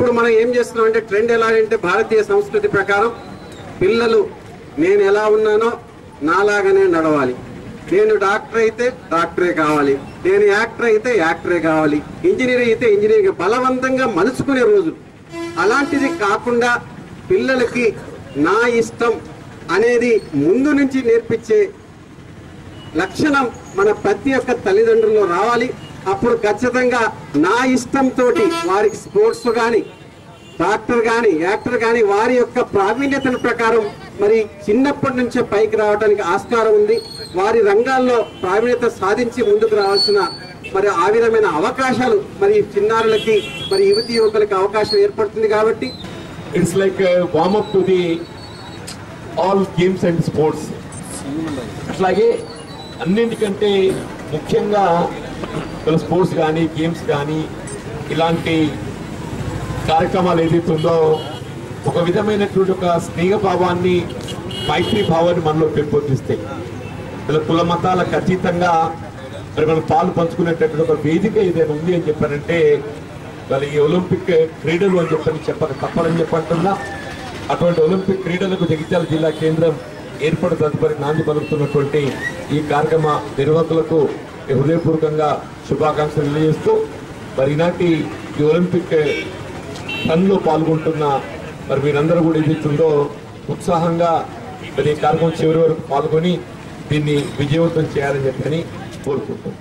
ఇప్పుడు మనం ఏం చేస్తున్నాం అంటే ట్రెండ్ ఎలా అంటే భారతీయ సంస్కృతి ప్రకారం పిల్లలు నేను ఎలా ఉన్నానో నాలాగానే నడవాలి, నేను డాక్టర్ అయితే డాక్టరే కావాలి, నేను యాక్టర్ అయితే యాక్టరే కావాలి, ఇంజనీర్ అయితే ఇంజనీర్ బలవంతంగా మలుచుకునే రోజు. అలాంటిది కాకుండా పిల్లలకి నా ఇష్టం అనేది ముందు నుంచి నేర్పించే లక్షణం మన ప్రతి ఒక్క తల్లిదండ్రుల్లో రావాలి. అప్పుడు ఖచ్చితంగా నా ఇష్టంతో వారికి స్పోర్ట్స్ కానీ డాక్టర్ కానీ యాక్టర్ కానీ వారి యొక్క ప్రావీణ్యతల ప్రకారం మరి చిన్నప్పటి నుంచే పైకి రావడానికి ఆస్కారం ఉంది. వారి రంగాల్లో ప్రావీణ్యత సాధించి ముందుకు రావాల్సిన మరి ఆ విధమైన అవకాశాలు మరి చిన్నారులకి మరి యువతి యువకులకి అవకాశం ఏర్పడుతుంది. కాబట్టి it's like warm up to the all games and sports. అట్లాగే అన్నింటికంటే ముఖ్యంగా స్పోర్ట్స్ కానీ గేమ్స్ కానీ ఇలాంటి కార్యక్రమాలు ఏదైతే ఉందో ఒక విధమైనటువంటి ఒక స్నేహభావాన్ని మైత్రి భావాన్ని మనలో పెంపొందిస్తాయి. ఇలా కుల మతాలకు అతీతంగా మరి మనం పాలు పంచుకునేటటువంటి ఒక వేదిక ఏదైనా ఉంది అని చెప్పారంటే మరి ఈ ఒలింపిక్ క్రీడలు అని చెప్పక తప్పని చెప్పంటున్నా. అటువంటి ఒలింపిక్ క్రీడలకు జగిత్యాల జిల్లా కేంద్రం ఏర్పడి తదుపరి నాంది పలుకుతున్నటువంటి ఈ కార్యక్రమ నిర్వాహకులకు హృదయపూర్వకంగా శుభాకాంక్షలు తెలియజేస్తూ మరి ఈనాటి ఈ ఒలింపిక్ రన్లో పాల్గొంటున్న మరి మీరందరూ కూడా ఏదైతుందో ఉత్సాహంగా మరి ఈ కార్యక్రమం చివరి వరకు పాల్గొని దీన్ని విజయవంతం చేయాలని చెప్పని కోరుకుంటున్నాం.